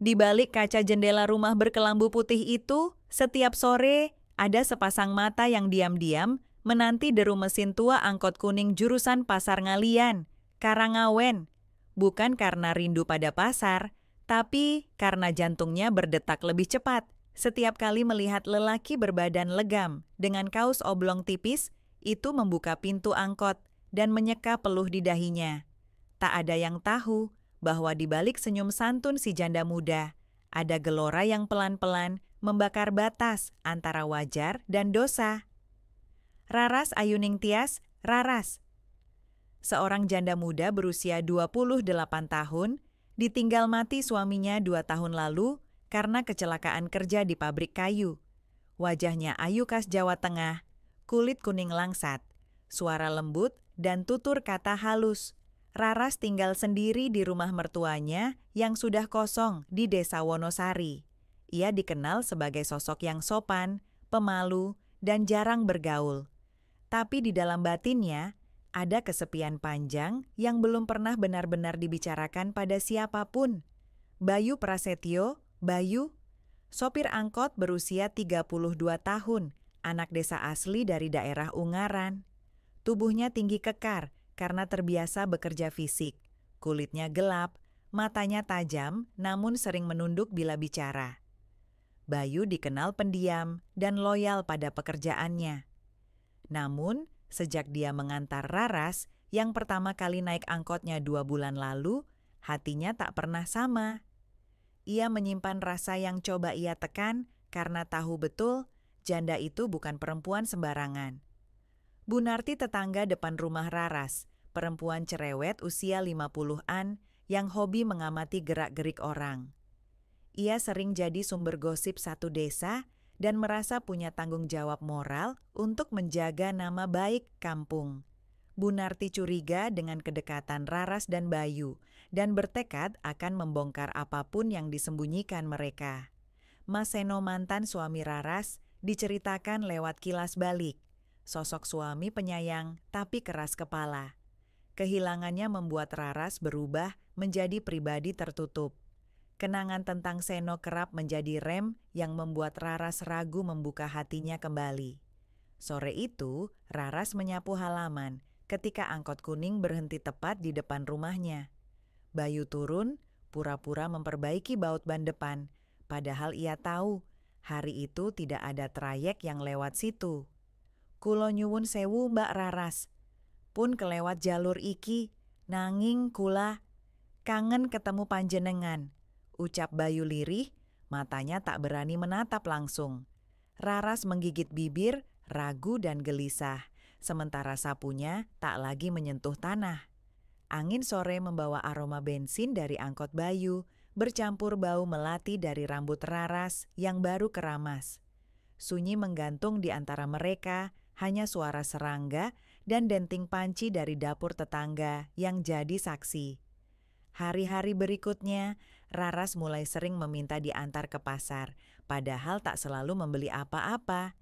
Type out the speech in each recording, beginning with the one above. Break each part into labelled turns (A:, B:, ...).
A: Di balik kaca jendela rumah berkelambu putih itu, setiap sore ada sepasang mata yang diam-diam menanti deru mesin tua angkot kuning jurusan Pasar Ngalian, Karangawen. Bukan karena rindu pada pasar, tapi karena jantungnya berdetak lebih cepat setiap kali melihat lelaki berbadan legam dengan kaos oblong tipis itu membuka pintu angkot dan menyeka peluh di dahinya. Tak ada yang tahu bahwa di balik senyum santun si janda muda, ada gelora yang pelan-pelan membakar batas antara wajar dan dosa. Raras Ayuning Tias, Raras. Seorang janda muda berusia 28 tahun, ditinggal mati suaminya 2 tahun lalu karena kecelakaan kerja di pabrik kayu. Wajahnya ayu khas Jawa Tengah, kulit kuning langsat, suara lembut dan tutur kata halus. Raras tinggal sendiri di rumah mertuanya yang sudah kosong di Desa Wonosari. Ia dikenal sebagai sosok yang sopan, pemalu, dan jarang bergaul. Tapi di dalam batinnya, ada kesepian panjang yang belum pernah benar-benar dibicarakan pada siapapun. Bayu Prasetyo, Bayu, sopir angkot berusia 32 tahun, anak desa asli dari daerah Ungaran. Tubuhnya tinggi kekar karena terbiasa bekerja fisik. Kulitnya gelap, matanya tajam namun sering menunduk bila bicara. Bayu dikenal pendiam dan loyal pada pekerjaannya. Namun, sejak dia mengantar Raras yang pertama kali naik angkotnya 2 bulan lalu, hatinya tak pernah sama. Ia menyimpan rasa yang coba ia tekan karena tahu betul janda itu bukan perempuan sembarangan. Bu Narti tetangga depan rumah Raras, perempuan cerewet usia 50-an yang hobi mengamati gerak-gerik orang. Ia sering jadi sumber gosip satu desa dan merasa punya tanggung jawab moral untuk menjaga nama baik kampung. Bu Narti curiga dengan kedekatan Raras dan Bayu dan bertekad akan membongkar apapun yang disembunyikan mereka. Mas Seno mantan suami Raras diceritakan lewat kilas balik. Sosok suami penyayang tapi keras kepala. Kehilangannya membuat Raras berubah menjadi pribadi tertutup. Kenangan tentang Seno kerap menjadi rem yang membuat Raras ragu membuka hatinya kembali. Sore itu, Raras menyapu halaman ketika angkot kuning berhenti tepat di depan rumahnya. Bayu turun, pura-pura memperbaiki baut ban depan, padahal ia tahu hari itu tidak ada trayek yang lewat situ. Kulo nyuwun sewu Mbak Raras, pun kelewat jalur iki, nanging kula kangen ketemu panjenengan. Ucap Bayu lirih, matanya tak berani menatap langsung. Raras menggigit bibir, ragu dan gelisah, sementara sapunya tak lagi menyentuh tanah. Angin sore membawa aroma bensin dari angkot Bayu, bercampur bau melati dari rambut Raras yang baru keramas. Sunyi menggantung di antara mereka, hanya suara serangga dan denting panci dari dapur tetangga yang jadi saksi. Hari-hari berikutnya, Raras mulai sering meminta diantar ke pasar, padahal tak selalu membeli apa-apa.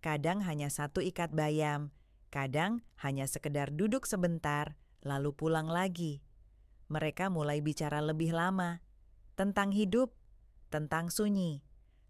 A: Kadang hanya 1 ikat bayam, kadang hanya sekedar duduk sebentar, lalu pulang lagi. Mereka mulai bicara lebih lama, tentang hidup, tentang sunyi,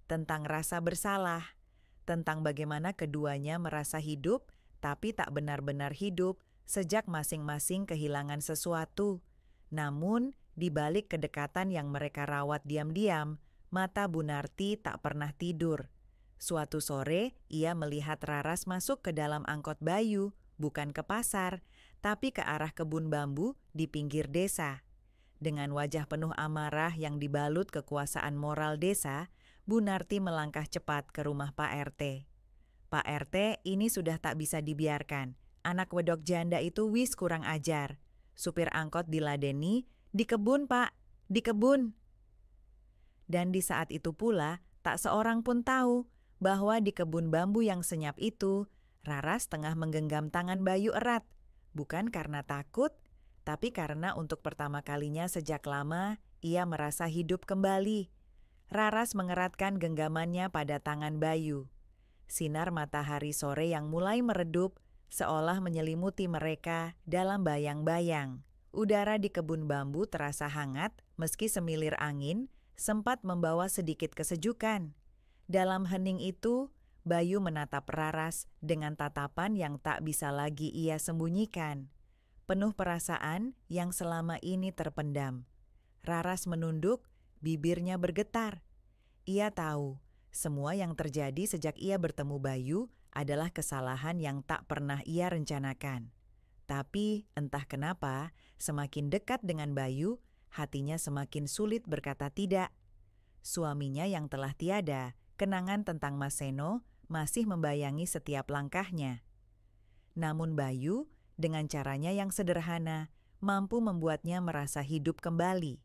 A: tentang rasa bersalah, tentang bagaimana keduanya merasa hidup, tapi tak benar-benar hidup sejak masing-masing kehilangan sesuatu. Namun, di balik kedekatan yang mereka rawat diam-diam, mata Bu Narti tak pernah tidur. Suatu sore, ia melihat Raras masuk ke dalam angkot Bayu, bukan ke pasar, tapi ke arah kebun bambu di pinggir desa. Dengan wajah penuh amarah yang dibalut kekuasaan moral desa, Bu Narti melangkah cepat ke rumah Pak RT. Pak RT, ini sudah tak bisa dibiarkan. Anak wedok janda itu wis kurang ajar. Supir angkot diladeni, di kebun Pak, di kebun. Dan di saat itu pula, tak seorang pun tahu bahwa di kebun bambu yang senyap itu, Raras tengah menggenggam tangan Bayu erat. Bukan karena takut, tapi karena untuk pertama kalinya sejak lama, ia merasa hidup kembali. Raras mengeratkan genggamannya pada tangan Bayu. Sinar matahari sore yang mulai meredup, seolah menyelimuti mereka dalam bayang-bayang. Udara di kebun bambu terasa hangat meski semilir angin sempat membawa sedikit kesejukan. Dalam hening itu, Bayu menatap Raras dengan tatapan yang tak bisa lagi ia sembunyikan, penuh perasaan yang selama ini terpendam. Raras menunduk, bibirnya bergetar. Ia tahu, semua yang terjadi sejak ia bertemu Bayu adalah kesalahan yang tak pernah ia rencanakan. Tapi entah kenapa, semakin dekat dengan Bayu, hatinya semakin sulit berkata tidak. Suaminya yang telah tiada, kenangan tentang Mas Seno masih membayangi setiap langkahnya. Namun Bayu, dengan caranya yang sederhana, mampu membuatnya merasa hidup kembali.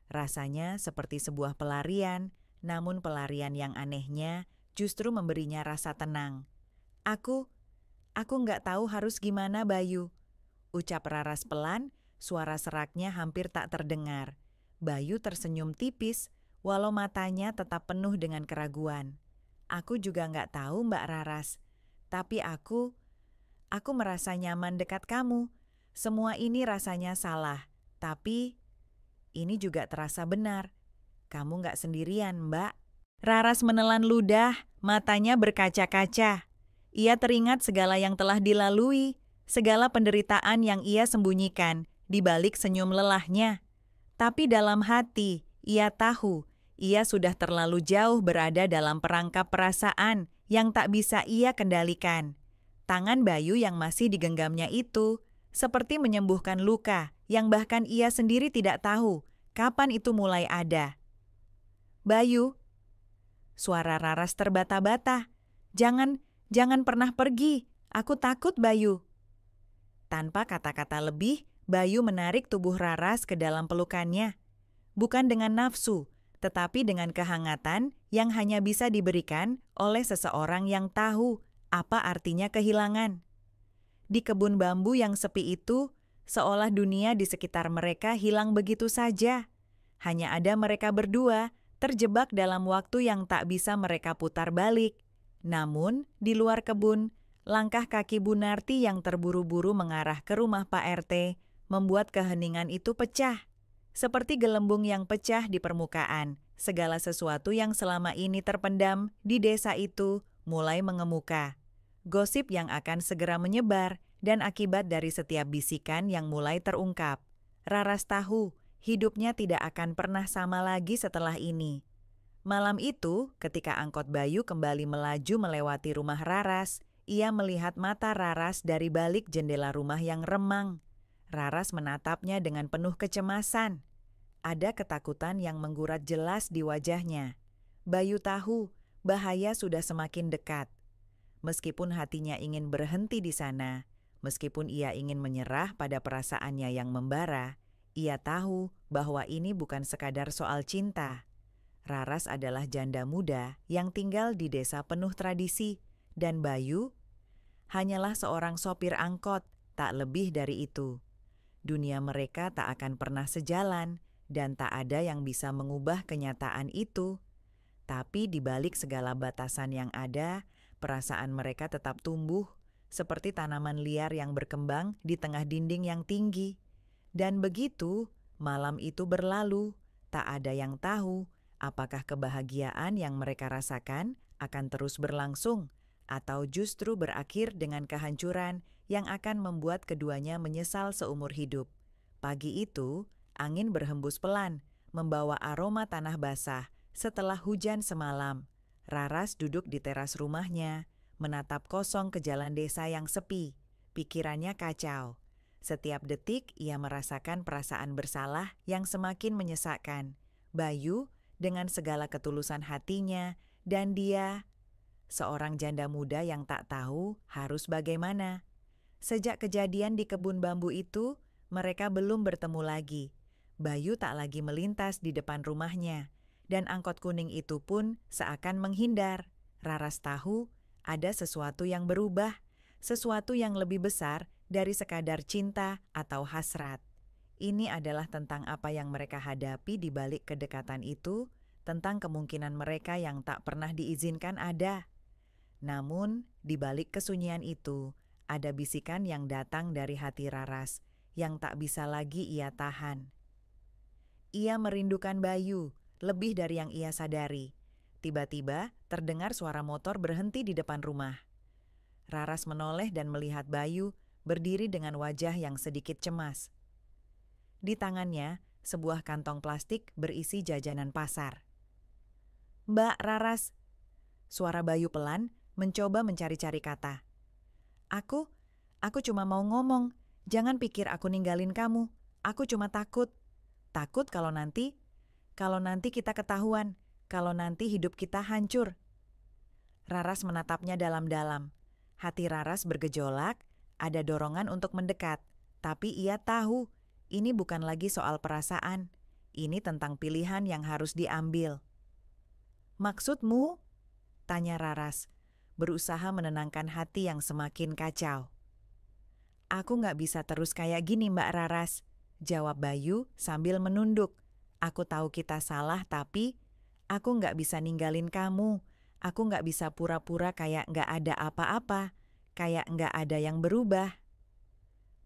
A: Rasanya seperti sebuah pelarian, namun pelarian yang anehnya justru memberinya rasa tenang. Aku nggak tahu harus gimana, Bayu. Ucap Raras pelan, suara seraknya hampir tak terdengar. Bayu tersenyum tipis, walau matanya tetap penuh dengan keraguan. Aku juga nggak tahu, Mbak Raras. Tapi aku merasa nyaman dekat kamu. Semua ini rasanya salah, tapi ini juga terasa benar. Kamu nggak sendirian, Mbak. Raras menelan ludah, matanya berkaca-kaca. Ia teringat segala yang telah dilalui, segala penderitaan yang ia sembunyikan di balik senyum lelahnya. Tapi dalam hati, ia tahu ia sudah terlalu jauh berada dalam perangkap perasaan yang tak bisa ia kendalikan. Tangan Bayu yang masih digenggamnya itu seperti menyembuhkan luka yang bahkan ia sendiri tidak tahu kapan itu mulai ada. Bayu, suara Raras terbata-bata. Jangan pernah pergi. Aku takut, Bayu. Tanpa kata-kata lebih, Bayu menarik tubuh Raras ke dalam pelukannya. Bukan dengan nafsu, tetapi dengan kehangatan yang hanya bisa diberikan oleh seseorang yang tahu apa artinya kehilangan. Di kebun bambu yang sepi itu, seolah dunia di sekitar mereka hilang begitu saja. Hanya ada mereka berdua, terjebak dalam waktu yang tak bisa mereka putar balik. Namun, di luar kebun, langkah kaki Bu Narti yang terburu-buru mengarah ke rumah Pak RT membuat keheningan itu pecah. Seperti gelembung yang pecah di permukaan, segala sesuatu yang selama ini terpendam di desa itu mulai mengemuka. Gosip yang akan segera menyebar dan akibat dari setiap bisikan yang mulai terungkap. Raras tahu hidupnya tidak akan pernah sama lagi setelah ini. Malam itu, ketika angkot Bayu kembali melaju melewati rumah Raras, ia melihat mata Raras dari balik jendela rumah yang remang. Raras menatapnya dengan penuh kecemasan. Ada ketakutan yang menggurat jelas di wajahnya. Bayu tahu bahaya sudah semakin dekat. Meskipun hatinya ingin berhenti di sana, meskipun ia ingin menyerah pada perasaannya yang membara, ia tahu bahwa ini bukan sekadar soal cinta. Raras adalah janda muda yang tinggal di desa penuh tradisi, dan Bayu hanyalah seorang sopir angkot, tak lebih dari itu. Dunia mereka tak akan pernah sejalan, dan tak ada yang bisa mengubah kenyataan itu. Tapi di balik segala batasan yang ada, perasaan mereka tetap tumbuh, seperti tanaman liar yang berkembang di tengah dinding yang tinggi. Dan begitu, malam itu berlalu, tak ada yang tahu apakah kebahagiaan yang mereka rasakan akan terus berlangsung, atau justru berakhir dengan kehancuran yang akan membuat keduanya menyesal seumur hidup. Pagi itu, angin berhembus pelan, membawa aroma tanah basah setelah hujan semalam. Raras duduk di teras rumahnya, menatap kosong ke jalan desa yang sepi. Pikirannya kacau. Setiap detik ia merasakan perasaan bersalah yang semakin menyesakkan. Bayu dengan segala ketulusan hatinya, dan dia, seorang janda muda yang tak tahu harus bagaimana. Sejak kejadian di kebun bambu itu, mereka belum bertemu lagi. Bayu tak lagi melintas di depan rumahnya, dan angkot kuning itu pun seakan menghindar. Raras tahu ada sesuatu yang berubah, sesuatu yang lebih besar dari sekadar cinta atau hasrat. Ini adalah tentang apa yang mereka hadapi di balik kedekatan itu, tentang kemungkinan mereka yang tak pernah diizinkan ada. Namun, di balik kesunyian itu, ada bisikan yang datang dari hati Raras, yang tak bisa lagi ia tahan. Ia merindukan Bayu, lebih dari yang ia sadari. Tiba-tiba terdengar suara motor berhenti di depan rumah. Raras menoleh dan melihat Bayu berdiri dengan wajah yang sedikit cemas. Di tangannya, sebuah kantong plastik berisi jajanan pasar. "Mbak Raras," suara Bayu pelan mencoba mencari-cari kata. Aku cuma mau ngomong, jangan pikir aku ninggalin kamu. Aku cuma takut. Takut kalau nanti kita ketahuan, kalau nanti hidup kita hancur." Raras menatapnya dalam-dalam. Hati Raras bergejolak, ada dorongan untuk mendekat. Tapi ia tahu, ini bukan lagi soal perasaan. Ini tentang pilihan yang harus diambil. "Maksudmu?" tanya Raras, berusaha menenangkan hati yang semakin kacau. "Aku nggak bisa terus kayak gini, Mbak Raras," jawab Bayu sambil menunduk. "Aku tahu kita salah, tapi aku nggak bisa ninggalin kamu. Aku nggak bisa pura-pura kayak nggak ada apa-apa, kayak nggak ada yang berubah.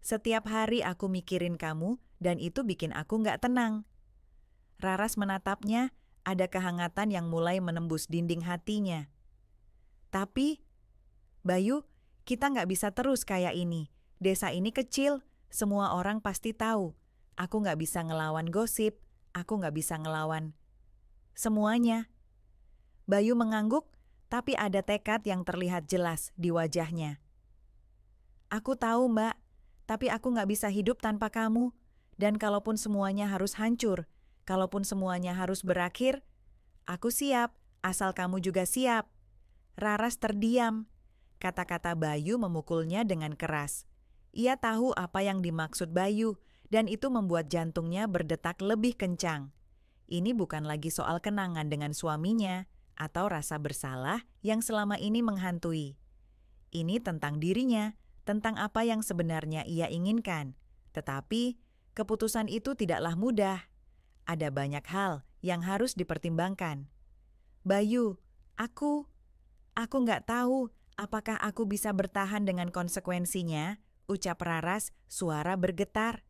A: Setiap hari aku mikirin kamu dan itu bikin aku nggak tenang." Raras menatapnya, ada kehangatan yang mulai menembus dinding hatinya. "Tapi, Bayu, kita nggak bisa terus kayak ini. Desa ini kecil, semua orang pasti tahu. Aku nggak bisa ngelawan gosip, aku nggak bisa ngelawan semuanya." Bayu mengangguk, tapi ada tekad yang terlihat jelas di wajahnya. "Aku tahu, Mbak, tapi aku nggak bisa hidup tanpa kamu. Dan kalaupun semuanya harus hancur, kalaupun semuanya harus berakhir, aku siap, asal kamu juga siap." Raras terdiam. Kata-kata Bayu memukulnya dengan keras. Ia tahu apa yang dimaksud Bayu, dan itu membuat jantungnya berdetak lebih kencang. Ini bukan lagi soal kenangan dengan suaminya, atau rasa bersalah yang selama ini menghantui. Ini tentang dirinya, tentang apa yang sebenarnya ia inginkan. Tetapi, keputusan itu tidaklah mudah. Ada banyak hal yang harus dipertimbangkan. "Bayu, aku nggak tahu apakah aku bisa bertahan dengan konsekuensinya," ucap Raras, suara bergetar.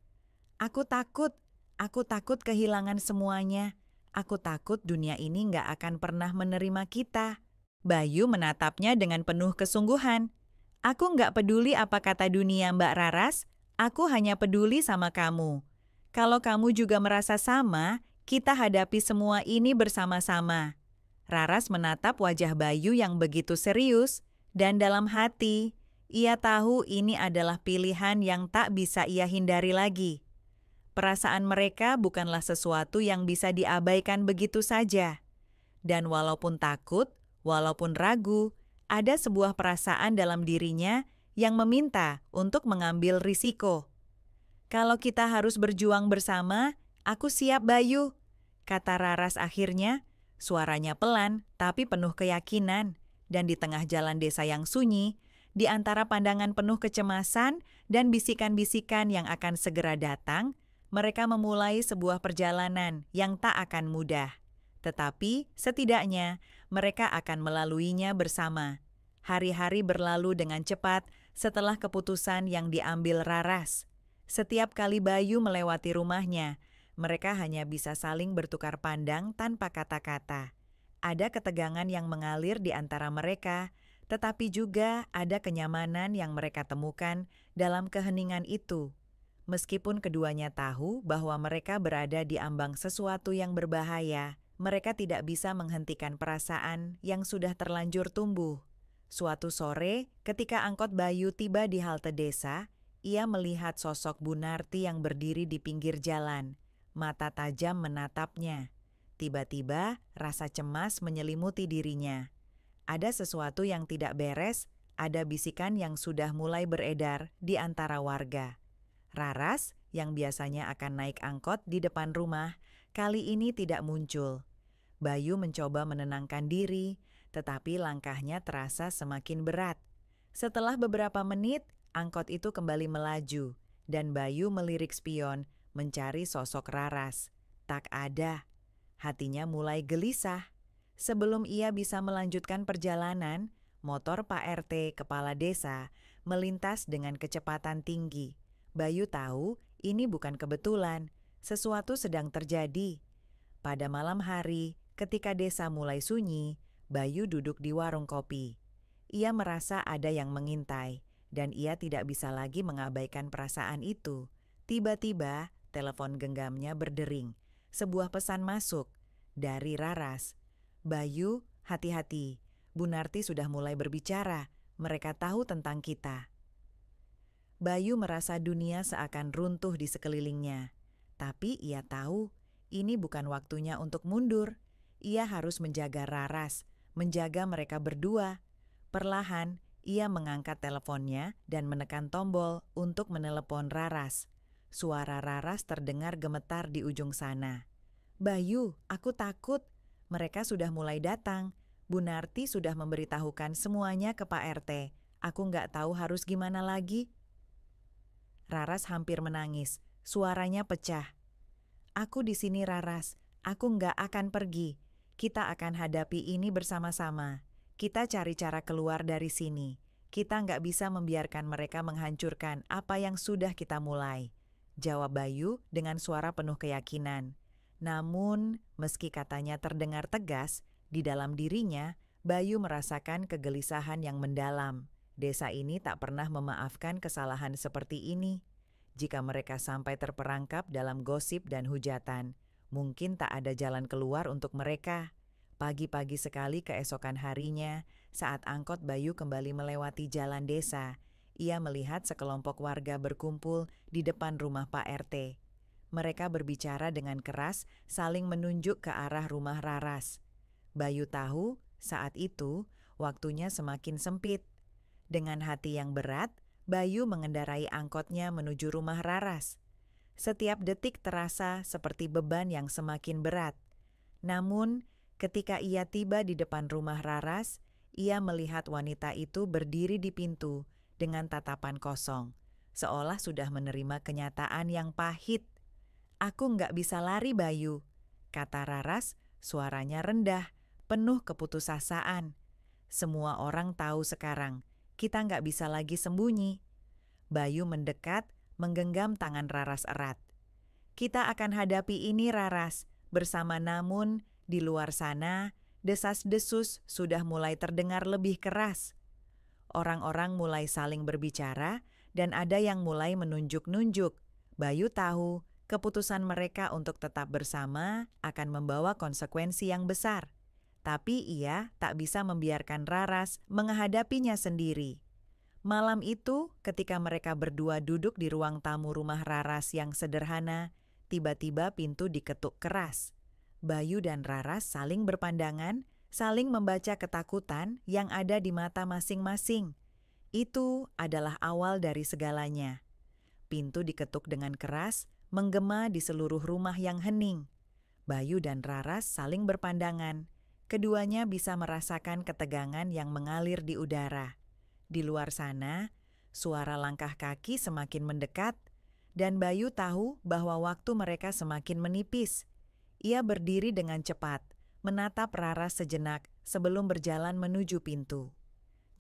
A: Aku takut kehilangan semuanya. Aku takut dunia ini nggak akan pernah menerima kita." Bayu menatapnya dengan penuh kesungguhan. "Aku nggak peduli apa kata dunia, Mbak Raras. Aku hanya peduli sama kamu. Kalau kamu juga merasa sama, kita hadapi semua ini bersama-sama." Raras menatap wajah Bayu yang begitu serius, dan dalam hati, ia tahu ini adalah pilihan yang tak bisa ia hindari lagi. Perasaan mereka bukanlah sesuatu yang bisa diabaikan begitu saja. Dan walaupun takut, walaupun ragu, ada sebuah perasaan dalam dirinya yang meminta untuk mengambil risiko. "Kalau kita harus berjuang bersama, aku siap, Bayu," kata Raras akhirnya. Suaranya pelan tapi penuh keyakinan. Dan di tengah jalan desa yang sunyi, di antara pandangan penuh kecemasan dan bisikan-bisikan yang akan segera datang, mereka memulai sebuah perjalanan yang tak akan mudah. Tetapi setidaknya mereka akan melaluinya bersama. Hari-hari berlalu dengan cepat setelah keputusan yang diambil Raras. Setiap kali Bayu melewati rumahnya, mereka hanya bisa saling bertukar pandang tanpa kata-kata. Ada ketegangan yang mengalir di antara mereka, tetapi juga ada kenyamanan yang mereka temukan dalam keheningan itu. Meskipun keduanya tahu bahwa mereka berada di ambang sesuatu yang berbahaya, mereka tidak bisa menghentikan perasaan yang sudah terlanjur tumbuh. Suatu sore, ketika angkot Bayu tiba di halte desa, ia melihat sosok Bu Narti yang berdiri di pinggir jalan. Mata tajam menatapnya. Tiba-tiba, rasa cemas menyelimuti dirinya. Ada sesuatu yang tidak beres, ada bisikan yang sudah mulai beredar di antara warga. Raras, yang biasanya akan naik angkot di depan rumah, kali ini tidak muncul. Bayu mencoba menenangkan diri, tetapi langkahnya terasa semakin berat. Setelah beberapa menit, angkot itu kembali melaju, dan Bayu melirik spion mencari sosok Raras. Tak ada. Hatinya mulai gelisah. Sebelum ia bisa melanjutkan perjalanan, motor Pak RT kepala desa melintas dengan kecepatan tinggi. Bayu tahu ini bukan kebetulan. sesuatu sedang terjadi. Pada malam hari, ketika desa mulai sunyi, Bayu duduk di warung kopi. Ia merasa ada yang mengintai, dan ia tidak bisa lagi mengabaikan perasaan itu. Tiba-tiba, telepon genggamnya berdering. Sebuah pesan masuk dari Raras. "Bayu, hati-hati. Bu Narti sudah mulai berbicara. Mereka tahu tentang kita." Bayu merasa dunia seakan runtuh di sekelilingnya. Tapi ia tahu ini bukan waktunya untuk mundur. Ia harus menjaga Raras, menjaga mereka berdua. Perlahan, ia mengangkat teleponnya dan menekan tombol untuk menelepon Raras. Suara Raras terdengar gemetar di ujung sana. "Bayu, aku takut. Mereka sudah mulai datang. Bu Narti sudah memberitahukan semuanya ke Pak RT. Aku nggak tahu harus gimana lagi." Raras hampir menangis. Suaranya pecah. "Aku di sini, Raras. Aku nggak akan pergi. Kita akan hadapi ini bersama-sama. Kita cari cara keluar dari sini. Kita nggak bisa membiarkan mereka menghancurkan apa yang sudah kita mulai," jawab Bayu dengan suara penuh keyakinan. Namun, meski katanya terdengar tegas, di dalam dirinya, Bayu merasakan kegelisahan yang mendalam. Desa ini tak pernah memaafkan kesalahan seperti ini. Jika mereka sampai terperangkap dalam gosip dan hujatan, mungkin tak ada jalan keluar untuk mereka. Pagi-pagi sekali keesokan harinya, saat angkot Bayu kembali melewati jalan desa, ia melihat sekelompok warga berkumpul di depan rumah Pak RT. Mereka berbicara dengan keras, saling menunjuk ke arah rumah Raras. Bayu tahu, saat itu, waktunya semakin sempit. Dengan hati yang berat, Bayu mengendarai angkotnya menuju rumah Raras. Setiap detik terasa seperti beban yang semakin berat. Namun, ketika ia tiba di depan rumah Raras, ia melihat wanita itu berdiri di pintu dengan tatapan kosong, seolah sudah menerima kenyataan yang pahit. "Aku nggak bisa lari, Bayu," kata Raras, suaranya rendah, penuh keputusasaan. "Semua orang tahu sekarang, kita nggak bisa lagi sembunyi." Bayu mendekat, menggenggam tangan Raras erat. "Kita akan hadapi ini, Raras, bersama. Namun, di luar sana, desas-desus sudah mulai terdengar lebih keras. Orang-orang mulai saling berbicara, dan ada yang mulai menunjuk-nunjuk. Bayu tahu, keputusan mereka untuk tetap bersama akan membawa konsekuensi yang besar. Tapi ia tak bisa membiarkan Raras menghadapinya sendiri." Malam itu, ketika mereka berdua duduk di ruang tamu rumah Raras yang sederhana, tiba-tiba pintu diketuk keras. Bayu dan Raras saling berpandangan, saling membaca ketakutan yang ada di mata masing-masing. Itu adalah awal dari segalanya. Pintu diketuk dengan keras, menggema di seluruh rumah yang hening. Bayu dan Raras saling berpandangan. Keduanya bisa merasakan ketegangan yang mengalir di udara. Di luar sana, suara langkah kaki semakin mendekat, dan Bayu tahu bahwa waktu mereka semakin menipis. Ia berdiri dengan cepat, menatap Raras sejenak sebelum berjalan menuju pintu.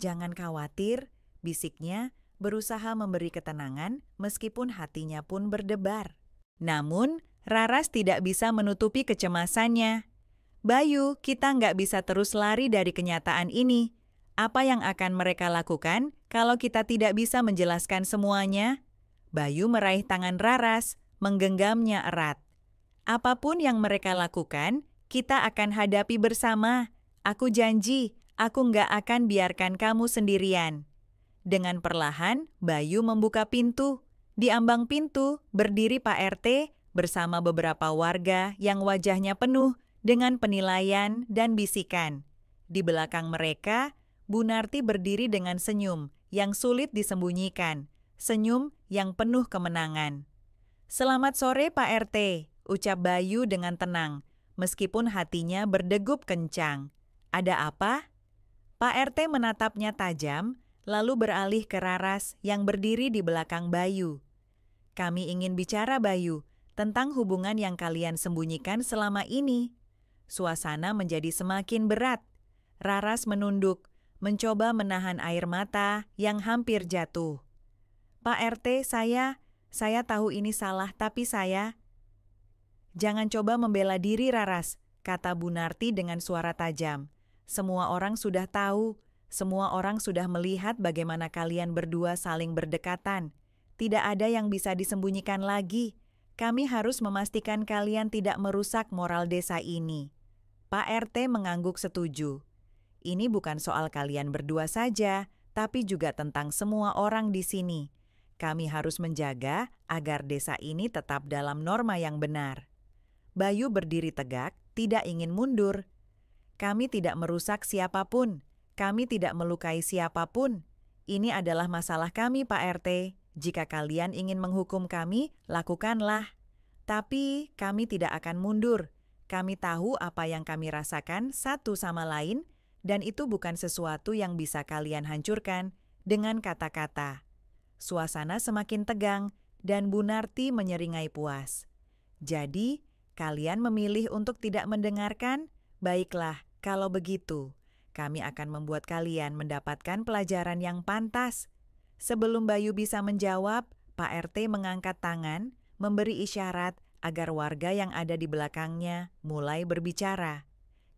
A: "Jangan khawatir," bisiknya, berusaha memberi ketenangan meskipun hatinya pun berdebar. Namun, Raras tidak bisa menutupi kecemasannya. "Bayu, kita nggak bisa terus lari dari kenyataan ini. Apa yang akan mereka lakukan kalau kita tidak bisa menjelaskan semuanya?" Bayu meraih tangan Raras, menggenggamnya erat. "Apapun yang mereka lakukan, kita akan hadapi bersama. Aku janji, aku nggak akan biarkan kamu sendirian." Dengan perlahan, Bayu membuka pintu. Di ambang pintu, berdiri Pak RT bersama beberapa warga yang wajahnya penuh dengan penilaian dan bisikan. Di belakang mereka, Bu Narti berdiri dengan senyum yang sulit disembunyikan, senyum yang penuh kemenangan. "Selamat sore Pak RT," ucap Bayu dengan tenang, meskipun hatinya berdegup kencang. "Ada apa?" Pak RT menatapnya tajam, lalu beralih ke Raras yang berdiri di belakang Bayu. "Kami ingin bicara, Bayu, tentang hubungan yang kalian sembunyikan selama ini." Suasana menjadi semakin berat. Raras menunduk, mencoba menahan air mata yang hampir jatuh. "Pak RT, saya tahu ini salah, tapi saya..." Jangan coba membela diri, Raras, kata Bu Narti dengan suara tajam. Semua orang sudah tahu, semua orang sudah melihat bagaimana kalian berdua saling berdekatan. Tidak ada yang bisa disembunyikan lagi. Kami harus memastikan kalian tidak merusak moral desa ini. Pak RT mengangguk setuju. Ini bukan soal kalian berdua saja, tapi juga tentang semua orang di sini. Kami harus menjaga agar desa ini tetap dalam norma yang benar. Bayu berdiri tegak, tidak ingin mundur. Kami tidak merusak siapapun. Kami tidak melukai siapapun. Ini adalah masalah kami, Pak RT. Jika kalian ingin menghukum kami, lakukanlah. Tapi kami tidak akan mundur. Kami tahu apa yang kami rasakan satu sama lain, dan itu bukan sesuatu yang bisa kalian hancurkan dengan kata-kata. Suasana semakin tegang, dan Bu Narti menyeringai puas. Jadi, kalian memilih untuk tidak mendengarkan? Baiklah, kalau begitu, kami akan membuat kalian mendapatkan pelajaran yang pantas. Sebelum Bayu bisa menjawab, Pak RT mengangkat tangan, memberi isyarat agar warga yang ada di belakangnya mulai berbicara.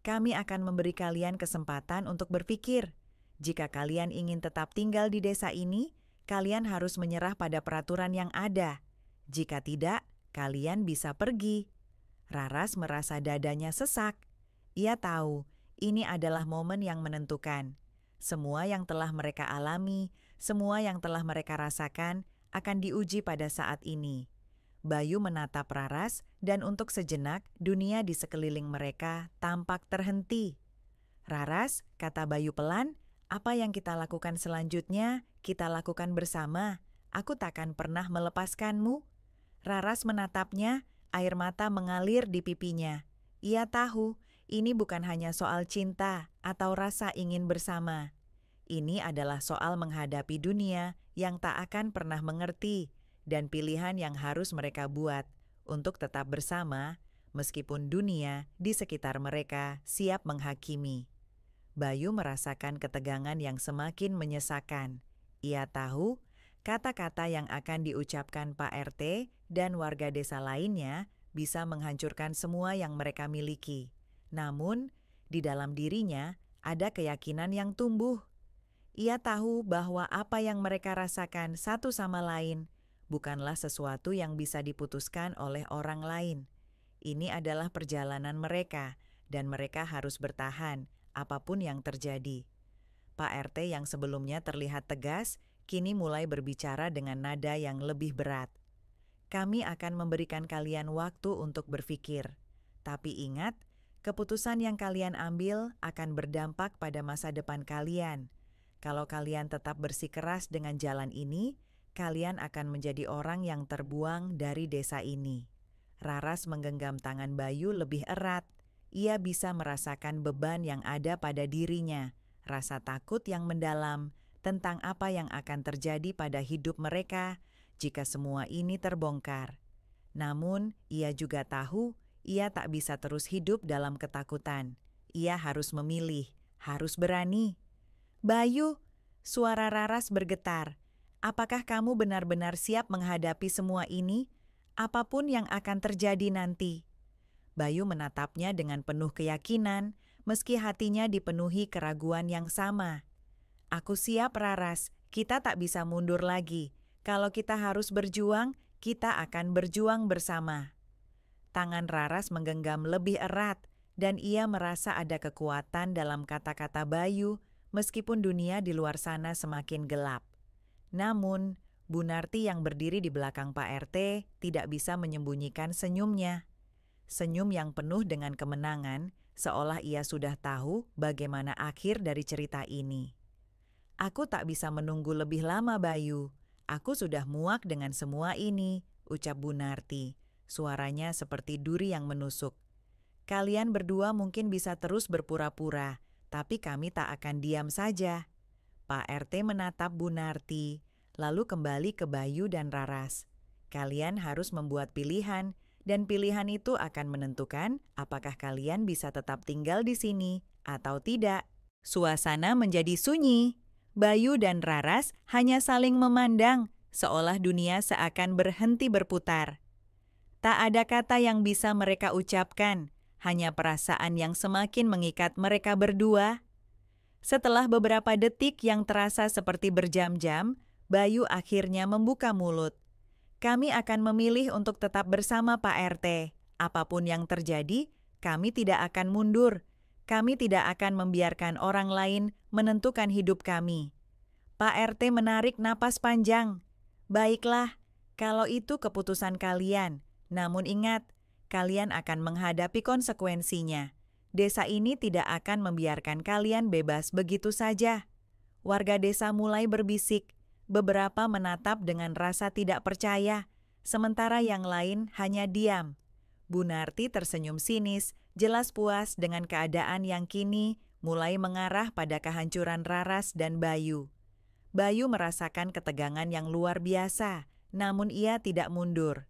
A: Kami akan memberi kalian kesempatan untuk berpikir. Jika kalian ingin tetap tinggal di desa ini, kalian harus menyerah pada peraturan yang ada. Jika tidak, kalian bisa pergi. Raras merasa dadanya sesak. Ia tahu ini adalah momen yang menentukan. Semua yang telah mereka alami, semua yang telah mereka rasakan akan diuji pada saat ini. Bayu menatap Raras dan untuk sejenak dunia di sekeliling mereka tampak terhenti. Raras, kata Bayu pelan, apa yang kita lakukan selanjutnya, kita lakukan bersama. Aku takkan pernah melepaskanmu. Raras menatapnya, air mata mengalir di pipinya. Ia tahu, ini bukan hanya soal cinta atau rasa ingin bersama. Ini adalah soal menghadapi dunia yang tak akan pernah mengerti dan pilihan yang harus mereka buat untuk tetap bersama meskipun dunia di sekitar mereka siap menghakimi. Bayu merasakan ketegangan yang semakin menyesakan. Ia tahu kata-kata yang akan diucapkan Pak RT dan warga desa lainnya bisa menghancurkan semua yang mereka miliki. Namun, di dalam dirinya ada keyakinan yang tumbuh. Ia tahu bahwa apa yang mereka rasakan satu sama lain bukanlah sesuatu yang bisa diputuskan oleh orang lain. Ini adalah perjalanan mereka, dan mereka harus bertahan apapun yang terjadi. Pak RT yang sebelumnya terlihat tegas, kini mulai berbicara dengan nada yang lebih berat. Kami akan memberikan kalian waktu untuk berpikir. Tapi ingat, keputusan yang kalian ambil akan berdampak pada masa depan kalian. Kalau kalian tetap bersikeras dengan jalan ini, kalian akan menjadi orang yang terbuang dari desa ini. Raras menggenggam tangan Bayu lebih erat. Ia bisa merasakan beban yang ada pada dirinya, rasa takut yang mendalam tentang apa yang akan terjadi pada hidup mereka jika semua ini terbongkar. Namun, ia juga tahu ia tak bisa terus hidup dalam ketakutan. Ia harus memilih, harus berani. Bayu, suara Raras bergetar. Apakah kamu benar-benar siap menghadapi semua ini? Apapun yang akan terjadi nanti. Bayu menatapnya dengan penuh keyakinan, meski hatinya dipenuhi keraguan yang sama. Aku siap, Raras. Kita tak bisa mundur lagi. Kalau kita harus berjuang, kita akan berjuang bersama. Tangan Raras menggenggam lebih erat, dan ia merasa ada kekuatan dalam kata-kata Bayu, meskipun dunia di luar sana semakin gelap. Namun, Bu Narti yang berdiri di belakang Pak RT tidak bisa menyembunyikan senyumnya. Senyum yang penuh dengan kemenangan, seolah ia sudah tahu bagaimana akhir dari cerita ini. Aku tak bisa menunggu lebih lama, Bayu. Aku sudah muak dengan semua ini, ucap Bu Narti. Suaranya seperti duri yang menusuk. Kalian berdua mungkin bisa terus berpura-pura, tapi kami tak akan diam saja. Pak RT menatap Bu Narti, lalu kembali ke Bayu dan Raras. Kalian harus membuat pilihan, dan pilihan itu akan menentukan apakah kalian bisa tetap tinggal di sini atau tidak. Suasana menjadi sunyi. Bayu dan Raras hanya saling memandang, seolah dunia seakan berhenti berputar. Tak ada kata yang bisa mereka ucapkan, hanya perasaan yang semakin mengikat mereka berdua. Setelah beberapa detik yang terasa seperti berjam-jam, Bayu akhirnya membuka mulut. Kami akan memilih untuk tetap bersama Pak RT. Apapun yang terjadi, kami tidak akan mundur. Kami tidak akan membiarkan orang lain menentukan hidup kami. Pak RT menarik napas panjang. Baiklah, kalau itu keputusan kalian. Namun ingat, kalian akan menghadapi konsekuensinya. Desa ini tidak akan membiarkan kalian bebas begitu saja. Warga desa mulai berbisik. Beberapa menatap dengan rasa tidak percaya, sementara yang lain hanya diam. Bu Narti tersenyum sinis, jelas puas dengan keadaan yang kini mulai mengarah pada kehancuran Raras dan Bayu. Bayu merasakan ketegangan yang luar biasa, namun ia tidak mundur.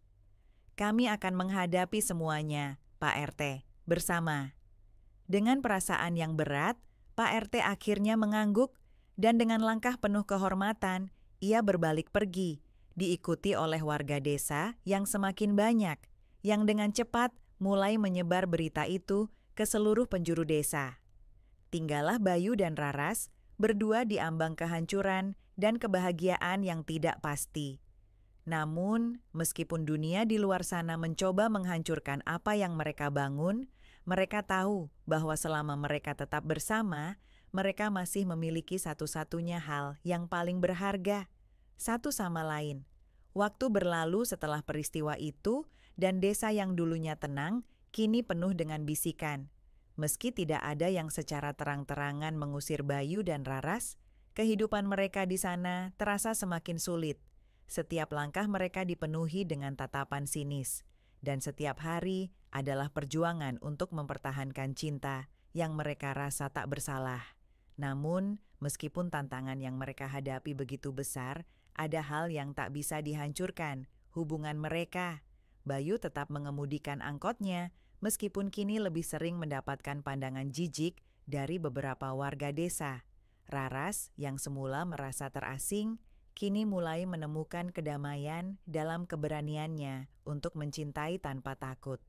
A: Kami akan menghadapi semuanya, Pak RT, bersama. Dengan perasaan yang berat, Pak RT akhirnya mengangguk dan dengan langkah penuh kehormatan, ia berbalik pergi, diikuti oleh warga desa yang semakin banyak, yang dengan cepat mulai menyebar berita itu ke seluruh penjuru desa. Tinggallah Bayu dan Raras, berdua di ambang kehancuran dan kebahagiaan yang tidak pasti. Namun, meskipun dunia di luar sana mencoba menghancurkan apa yang mereka bangun, mereka tahu bahwa selama mereka tetap bersama, mereka masih memiliki satu-satunya hal yang paling berharga, satu sama lain. Waktu berlalu setelah peristiwa itu, dan desa yang dulunya tenang, kini penuh dengan bisikan. Meski tidak ada yang secara terang-terangan mengusir Bayu dan Raras, kehidupan mereka di sana terasa semakin sulit. Setiap langkah mereka dipenuhi dengan tatapan sinis, dan setiap hari adalah perjuangan untuk mempertahankan cinta yang mereka rasa tak bersalah. Namun, meskipun tantangan yang mereka hadapi begitu besar, ada hal yang tak bisa dihancurkan, hubungan mereka. Bayu tetap mengemudikan angkotnya, meskipun kini lebih sering mendapatkan pandangan jijik dari beberapa warga desa. Raras, yang semula merasa terasing, kini mulai menemukan kedamaian dalam keberaniannya untuk mencintai tanpa takut.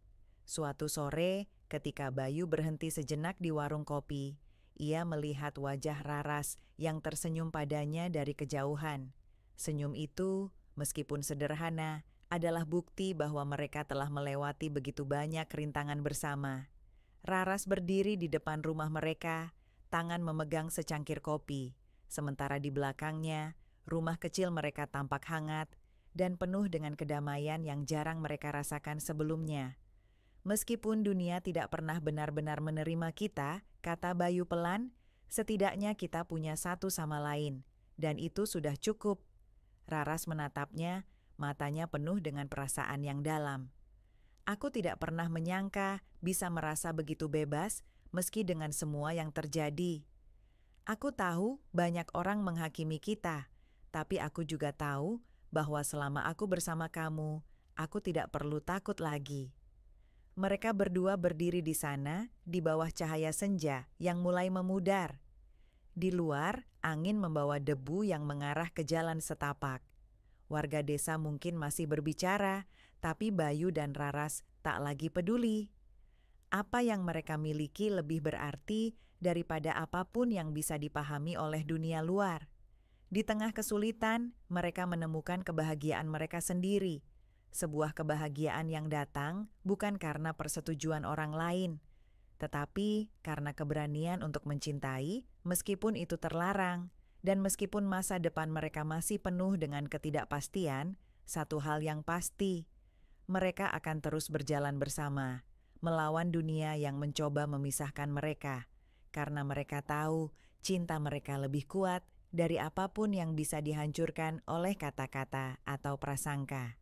A: Suatu sore, ketika Bayu berhenti sejenak di warung kopi, ia melihat wajah Raras yang tersenyum padanya dari kejauhan. Senyum itu, meskipun sederhana, adalah bukti bahwa mereka telah melewati begitu banyak rintangan bersama. Raras berdiri di depan rumah mereka, tangan memegang secangkir kopi, sementara di belakangnya, rumah kecil mereka tampak hangat dan penuh dengan kedamaian yang jarang mereka rasakan sebelumnya. Meskipun dunia tidak pernah benar-benar menerima kita, kata Bayu pelan, setidaknya kita punya satu sama lain, dan itu sudah cukup. Raras menatapnya, matanya penuh dengan perasaan yang dalam. Aku tidak pernah menyangka bisa merasa begitu bebas meski dengan semua yang terjadi. Aku tahu banyak orang menghakimi kita, tapi aku juga tahu bahwa selama aku bersama kamu, aku tidak perlu takut lagi. Mereka berdua berdiri di sana, di bawah cahaya senja yang mulai memudar. Di luar, angin membawa debu yang mengarah ke jalan setapak. Warga desa mungkin masih berbicara, tapi Bayu dan Raras tak lagi peduli. Apa yang mereka miliki lebih berarti daripada apapun yang bisa dipahami oleh dunia luar. Di tengah kesulitan, mereka menemukan kebahagiaan mereka sendiri. Sebuah kebahagiaan yang datang bukan karena persetujuan orang lain, tetapi karena keberanian untuk mencintai meskipun itu terlarang. Dan meskipun masa depan mereka masih penuh dengan ketidakpastian, satu hal yang pasti, mereka akan terus berjalan bersama, melawan dunia yang mencoba memisahkan mereka, karena mereka tahu cinta mereka lebih kuat dari apapun yang bisa dihancurkan oleh kata-kata atau prasangka.